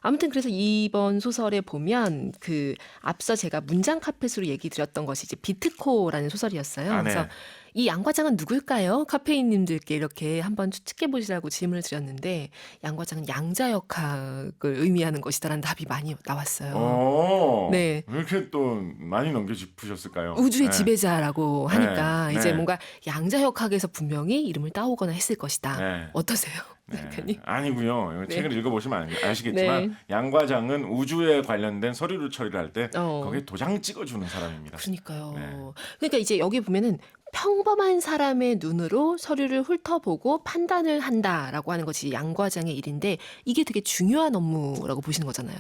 아무튼 그래서 이번 소설에 보면 그 앞서 제가 문장 카펫으로 얘기 드렸던 것이 이제 비트코라는 소설이었어요. 그래서 이 양 과장은 누굴까요? 카페인님들께 이렇게 한번 추측해 보시라고 질문을 드렸는데 양 과장은 양자역학을 의미하는 것이다라는 답이 많이 나왔어요. 네. 왜 이렇게 또 많이 넘겨짚으셨을까요? 우주의 지배자라고 하니까 네. 이제 네. 뭔가 양자역학에서 분명히 이름을 따오거나 했을 것이다. 네. 어떠세요? 작가님? 아니고요. 책을 읽어보시면 아시겠지만 양 과장은 우주에 관련된 서류를 처리를 할 때 거기에 도장 찍어주는 사람입니다. 그러니까요. 네. 그러니까 이제 여기 보면은 평범한 사람의 눈으로 서류를 훑어보고 판단을 한다라고 하는 것이 양 과장의 일인데 이게 되게 중요한 업무라고 보시는 거잖아요.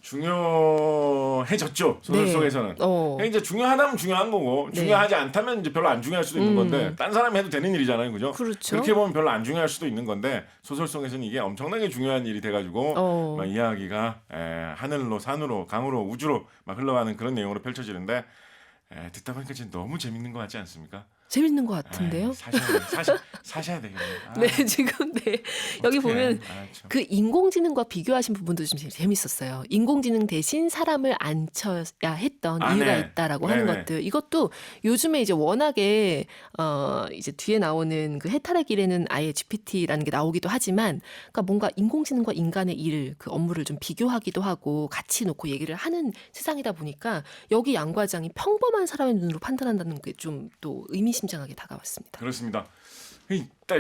중요해졌죠. 소설 속에서는. 이제 중요하다면 중요한 거고 중요하지 않다면 이제 별로 안 중요할 수도 있는 건데 딴 사람이 해도 되는 일이잖아요. 그죠? 그렇죠. 그렇게 보면 별로 안 중요할 수도 있는 건데 소설 속에서는 이게 엄청나게 중요한 일이 돼가지고 막 이야기가 하늘로 산으로 강으로 우주로 막 흘러가는 그런 내용으로 펼쳐지는데 듣다 보니까 진짜 너무 재밌는 것 같지 않습니까? 재밌는 것 같은데요. 사셔야 되겠네요. 네, 지금 여기 보면 그 인공지능과 비교하신 부분도 좀 재밌었어요. 인공지능 대신 사람을 앉혀야 했던 이유가 있다라고 하는 것들. 이것도 요즘에 이제 워낙에 이제 뒤에 나오는 그 해탈의 길에는 아예 GPT라는 게 나오기도 하지만, 그러니까 뭔가 인공지능과 인간의 일, 그 업무를 좀 비교하기도 하고 같이 놓고 얘기를 하는 세상이다 보니까 여기 양 과장이 평범한 사람의 눈으로 판단한다는 게 좀 또 의미심장해요. 의미심장하게 다가왔습니다. 그렇습니다.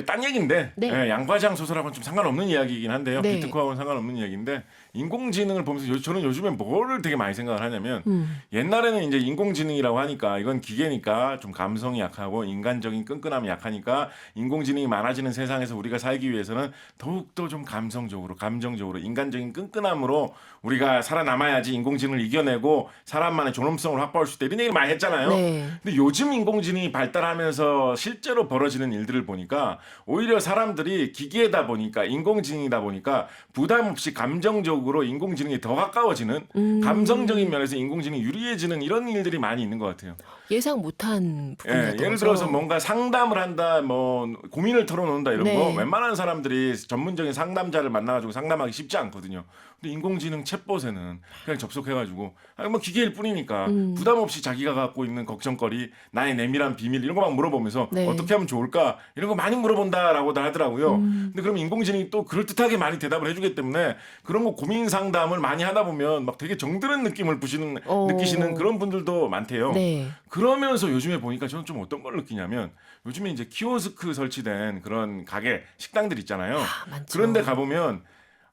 딴 얘기인데 네. 예, 양과장 소설하고는 좀 상관없는 이야기이긴 한데요. 네. 비트코하고는 상관없는 이야기인데 인공지능을 보면서 저는 요즘에 뭐를 되게 많이 생각을 하냐면 음. 옛날에는 이제 인공지능이라고 하니까 이건 기계니까 좀 감성이 약하고 인간적인 끈끈함이 약하니까 인공지능이 많아지는 세상에서 우리가 살기 위해서는 더욱더 좀 감성적으로 감정적으로 인간적인 끈끈함으로 우리가 살아남아야지 인공지능을 이겨내고 사람만의 존엄성을 확보할 수 있다 이런 얘기를 많이 했잖아요. 네. 근데 요즘 인공지능이 발달하면서 실제로 벌어지는 일들을 보니까 오히려 사람들이 기계다 보니까 인공지능이다 보니까 부담 없이 감정적으로 인공지능이 더 가까워지는 감성적인 면에서 인공지능이 유리해지는 이런 일들이 많이 있는 것 같아요. 예상 못한 부분이었던 예를 거죠. 들어서 뭔가 상담을 한다, 뭐 고민을 털어놓는다 이런 네. 거 웬만한 사람들이 전문적인 상담자를 만나가지고 상담하기 쉽지 않거든요. 근데 인공지능 챗봇에는 그냥 접속해가지고 아니 뭐 기계일 뿐이니까 부담 없이 자기가 갖고 있는 걱정거리, 나의 내밀한 비밀 이런 거 막 물어보면서 네. 어떻게 하면 좋을까 이런 거 많이 물어본다라고들 하더라고요. 근데 그럼 인공지능이 또 그럴듯하게 많이 대답을 해주기 때문에 그런 거 고민 상담을 많이 하다 보면 막 되게 정드는 느낌을 느끼시는 그런 분들도 많대요. 네. 그러면서 요즘에 보니까 저는 좀 어떤 걸 느끼냐면 요즘에 이제 키오스크 설치된 그런 가게 식당들 있잖아요. 많죠. 그런데 가보면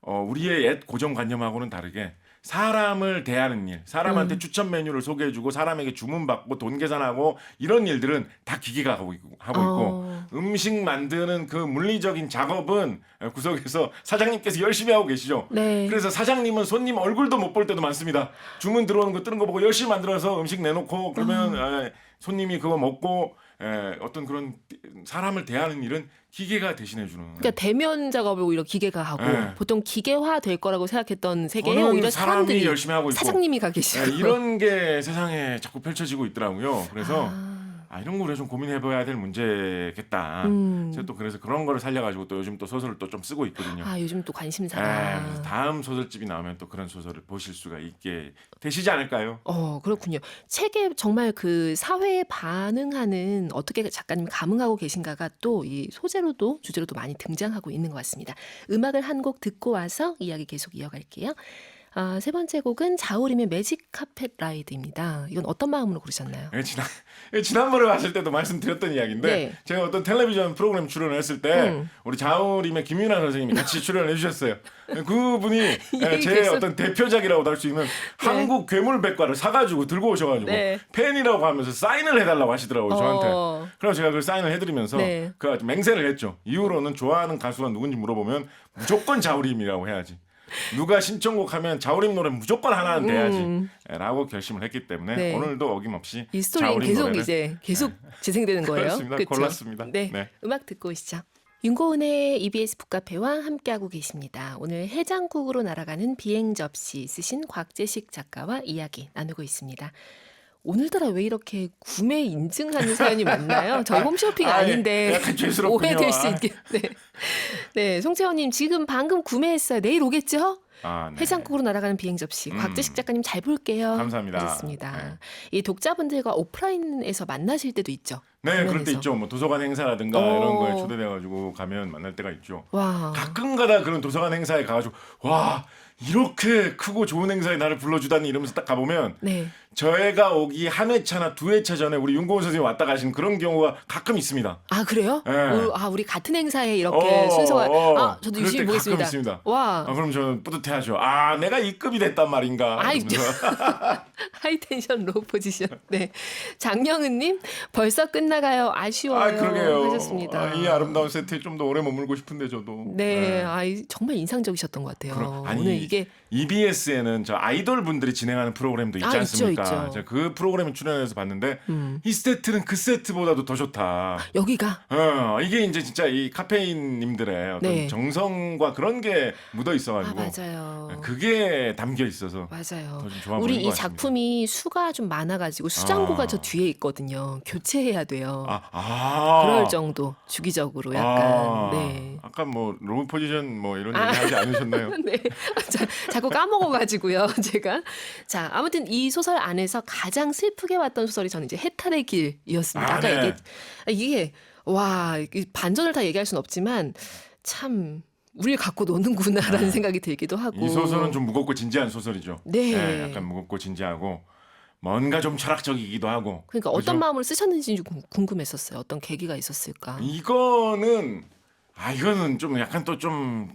우리의 옛 고정관념하고는 다르게 사람을 대하는 일, 사람한테 추천 메뉴를 소개해주고 사람에게 주문받고 돈 계산하고 이런 일들은 다 기계가 하고 있고 음식 만드는 그 물리적인 작업은 구석에서 사장님께서 열심히 하고 계시죠. 네. 그래서 사장님은 손님 얼굴도 못 볼 때도 많습니다. 주문 들어오는 거 뜨는 거 보고 열심히 만들어서 음식 내놓고 그러면 손님이 그거 먹고 어떤 그런 사람을 대하는 일은 기계가 대신해주는. 그러니까 대면 작업을 오히려 기계가 하고 네. 보통 기계화 될 거라고 생각했던 세계에 저는 오히려 사람이 사람들이 열심히 하고 있고 사장님이 가 계시고 이런 게 세상에 자꾸 펼쳐지고 있더라고요. 그래서 이런 거 우리가 좀 고민해봐야 될 문제겠다. 제가 또 그래서 그런 거를 살려가지고 또 요즘 또 소설을 또 좀 쓰고 있거든요. 요즘 또 관심사가. 그래서 다음 소설집이 나오면 또 그런 소설을 보실 수가 있게 되시지 않을까요? 그렇군요. 책에 정말 그 사회에 반응하는 어떻게 작가님 감흥하고 계신가가 또 이 소재로도 주제로도 많이 등장하고 있는 것 같습니다. 음악을 한 곡 듣고 와서 이야기 계속 이어갈게요. 세 번째 곡은 자우림의 매직 카펫 라이드입니다. 이건 어떤 마음으로 고르셨나요? 지난번에 왔을 때도 말씀드렸던 이야기인데 네. 제가 어떤 텔레비전 프로그램 출연을 했을 때 우리 자우림의 김윤아 선생님이 같이 출연해 주셨어요. 그분이 제 계속- 어떤 대표작이라고 할 수 있는 한국 괴물백과를 사가지고 들고 오셔가지고 네. 팬이라고 하면서 사인을 해달라고 하시더라고요 저한테. 어. 그래서 제가 그 사인을 해드리면서 네. 그 아주 맹세를 했죠. 이후로는 좋아하는 가수가 누군지 물어보면 무조건 자우림이라고 해야지. 누가 신청곡 하면 자우림 노래 무조건 하나는 돼야지 라고 결심을 했기 때문에 네. 오늘도 어김없이 이 스토리는 자우림 계속 노래를 이제 계속 재생되는 거예요. 그렇습니다. 그쵸? 골랐습니다. 네. 네. 음악 듣고 오시죠. 윤고은의 EBS 북카페와 함께하고 계십니다. 오늘 해장국으로 날아가는 비행 접시 쓰신 곽재식 작가와 이야기 나누고 있습니다. 오늘따라 왜 이렇게 구매 인증하는 사연이 많나요? 저희 홈쇼핑 아닌데 약간 죄스럽군요. 오해될 수 있겠네. 네, 송채원님 지금 방금 구매했어요. 내일 오겠죠? 네. 해장국으로 날아가는 비행 접시. 곽재식 작가님 잘 볼게요. 감사합니다. 하셨습니다. 네. 이 독자분들과 오프라인에서 만나실 때도 있죠. 네, 그럴 때 공연에서. 있죠. 뭐 도서관 행사라든가 이런 거에 초대돼가지고 가면 만날 때가 있죠. 와. 가끔가다 그런 도서관 행사에 가가지고 와 이렇게 크고 좋은 행사에 나를 불러주다니 이러면서 딱 가보면 네. 저희가 오기 한 회차나 두 회차 전에 우리 윤고은 선생님 왔다 가시는 그런 경우가 가끔 있습니다. 아 그래요? 네. 우리 같은 행사에 이렇게 순서가 저도 그럴 유심히 때 가끔 보겠습니다. 있습니다. 와. 그럼 저는 뿌듯해하죠. 내가 이 급이 됐단 말인가. 아이, 이러면서. 하이텐션 로우 포지션. 네. 장영은님 벌써 끝나가요. 아쉬워요. 그러게요. 하셨습니다. 이 아름다운 세트에 좀 더 오래 머물고 싶은데 저도. 네. 정말 인상적이셨던 것 같아요. 오늘 이게 EBS에는 저 아이돌 분들이 진행하는 프로그램도 있지 않습니까? 있죠. 제가 그 프로그램에 출연해서 봤는데 이 세트는 그 세트보다도 더 좋다. 여기가 이게 이제 진짜 이 카페인님들의 어떤 네. 정성과 그런 게 묻어 있어가지고 맞아요. 그게 담겨 있어서 맞아요. 더좀 좋아 우리 보이는 이 것 같습니다. 작품이 수가 좀 많아가지고 수장고가 저 뒤에 있거든요. 교체해야 돼요. 그럴 정도 주기적으로 약간. 네. 아까 뭐 로우 포지션 뭐 이런 얘기 하지 않으셨나요? 네. 자꾸 까먹어가지고요, 제가. 자, 아무튼 이 소설 안에서 가장 슬프게 왔던 소설이 저는 이제 해탈의 길이었습니다. 아까 네. 이게, 와, 이 반전을 다 얘기할 수는 없지만, 참, 우리를 갖고 노는구나라는 생각이 들기도 하고. 이 소설은 좀 무겁고 진지한 소설이죠. 네. 약간 무겁고 진지하고 뭔가 좀 철학적이기도 하고. 그러니까 그죠? 어떤 마음으로 쓰셨는지 좀 궁금했었어요. 어떤 계기가 있었을까? 이거는 좀 약간 또 좀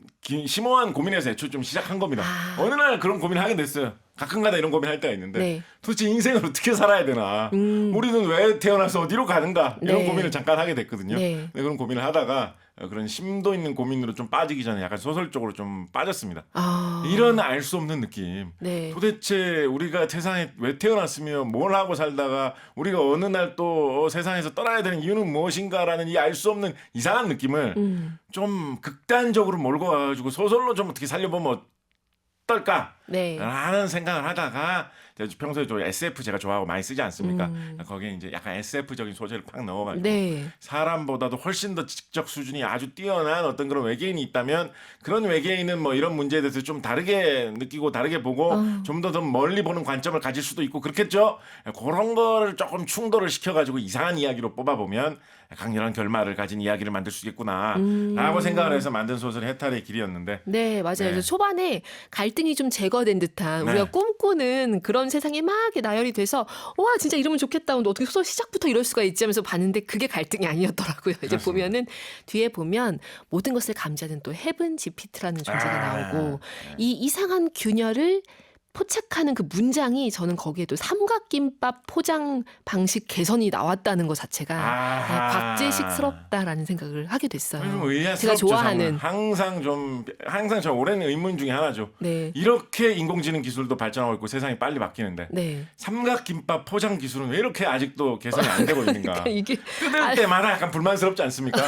심오한 고민에서 애초에 좀 시작한 겁니다. 아. 어느 날 그런 고민을 하게 됐어요. 가끔가다 이런 고민할 때가 있는데 네. 도대체 인생을 어떻게 살아야 되나? 우리는 왜 태어나서 어디로 가는가? 이런 네. 고민을 잠깐 하게 됐거든요. 네. 근데 그런 고민을 하다가 그런 심도 있는 고민으로 좀 빠지기 전에 약간 소설 쪽으로 좀 빠졌습니다. 아. 이런 알 수 없는 느낌. 네. 도대체 우리가 세상에 왜 태어났으며 뭘 하고 살다가 우리가 어느 날 또 세상에서 떠나야 되는 이유는 무엇인가라는 이 알 수 없는 이상한 느낌을 좀 극단적으로 몰고 가가지고 소설로 좀 어떻게 살려보면 어떨까? 네. 라는 생각을 하다가 제가 평소에 좀 SF 제가 좋아하고 많이 쓰지 않습니까? 거기에 이제 약간 SF적인 소재를 팍 넣어가지고 네. 사람보다도 훨씬 더 지적 수준이 아주 뛰어난 어떤 그런 외계인이 있다면 그런 외계인은 뭐 이런 문제에 대해서 좀 다르게 느끼고 다르게 보고 좀 더 멀리 보는 관점을 가질 수도 있고 그렇겠죠? 그런 거를 조금 충돌을 시켜가지고 이상한 이야기로 뽑아보면 강렬한 결말을 가진 이야기를 만들 수 있겠구나 라고 생각을 해서 만든 소설이 해탈의 길이었는데 네, 맞아요. 네. 그래서 초반에 갈등이 좀 제거된 듯한 네. 우리가 꿈꾸는 그런 세상이 막 이렇게 나열이 돼서 와 진짜 이러면 좋겠다. 근데 어떻게 소설 시작부터 이럴 수가 있지 하면서 봤는데 그게 갈등이 아니었더라고요. 이제 그렇습니다. 보면은 뒤에 보면 모든 것을 감지하는 또 헤븐 지피트라는 존재가 나오고 이 이상한 균열을 포착하는 그 문장이 저는 거기에도 삼각김밥 포장 방식 개선이 나왔다는 것 자체가 아하. 박제식스럽다라는 생각을 하게 됐어요. 좀 의아스럽죠. 제가 좋아하는 항상 저 오랜 의문 중에 하나죠. 네. 이렇게 인공지능 기술도 발전하고 있고 세상이 빨리 바뀌는데 네. 삼각김밥 포장 기술은 왜 이렇게 아직도 개선이 안 되고 있는가? 이게 뜯을 때마다 약간 불만스럽지 않습니까?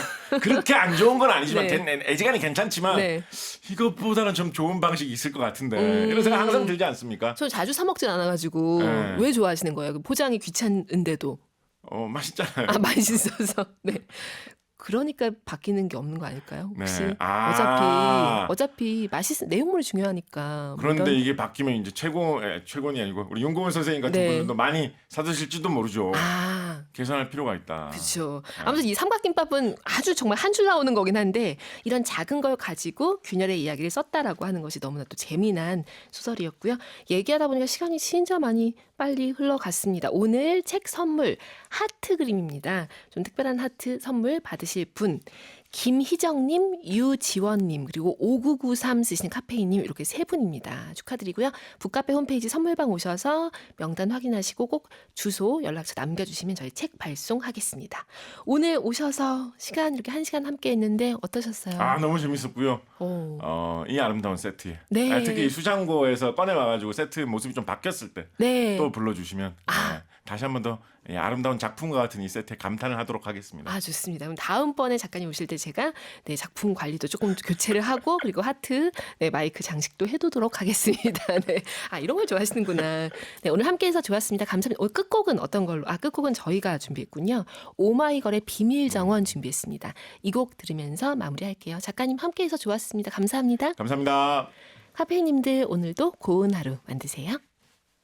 그렇게 안 좋은 건 아니지만 네. 애지간히 괜찮지만 네. 이것보다는 좀 좋은 방식이 있을 것 같은데 이런 생각 항상 들지 않습니까? 저 자주 사 먹진 않아가지고 네. 왜 좋아하시는 거예요? 그 포장이 귀찮은데도 맛있잖아요. 맛있어서. 네. 그러니까 바뀌는 게 없는 거 아닐까요? 혹시 네. 아. 어차피 내용물이 중요하니까. 뭐 그런데 이런- 이게 바뀌면 이제 최곤이 아니고 우리 윤고은 선생님 같은 네. 분들도 많이 사드실지도 모르죠. 개선할 필요가 있다. 그렇죠. 아무튼 이 삼각김밥은 아주 정말 한 줄 나오는 거긴 한데 이런 작은 걸 가지고 균열의 이야기를 썼다라고 하는 것이 너무나 또 재미난 소설이었고요. 얘기하다 보니까 시간이 진짜 많이 빨리 흘러갔습니다. 오늘 책 선물 하트 그림입니다. 좀 특별한 하트 선물 받으실 분 김희정님, 유지원님, 그리고 5993 쓰시는 카페인님 이렇게 세 분입니다. 축하드리고요. 북카페 홈페이지 선물방 오셔서 명단 확인하시고 꼭 주소, 연락처 남겨주시면 저희 책 발송하겠습니다. 오늘 오셔서 시간 이렇게 1시간 함께 했는데 어떠셨어요? 너무 재밌었고요. 오. 이 아름다운 세트. 네. 특히 이 수장고에서 꺼내와가지고 세트 모습이 좀 바뀌었을 때 또 네. 불러주시면 다시 한 번 더 아름다운 작품과 같은 이 세트에 감탄을 하도록 하겠습니다. 좋습니다. 그럼 다음번에 작가님 오실 때 제가 작품 관리도 조금 교체를 하고 그리고 하트, 마이크 장식도 해두도록 하겠습니다. 네. 이런 걸 좋아하시는구나. 네, 오늘 함께해서 좋았습니다. 감사합니다. 오늘 끝곡은 어떤 걸로? 끝곡은 저희가 준비했군요. 오마이걸의 비밀정원 준비했습니다. 이 곡 들으면서 마무리할게요. 작가님 함께해서 좋았습니다. 감사합니다. 감사합니다. 카페인님들 오늘도 고운 하루 만드세요.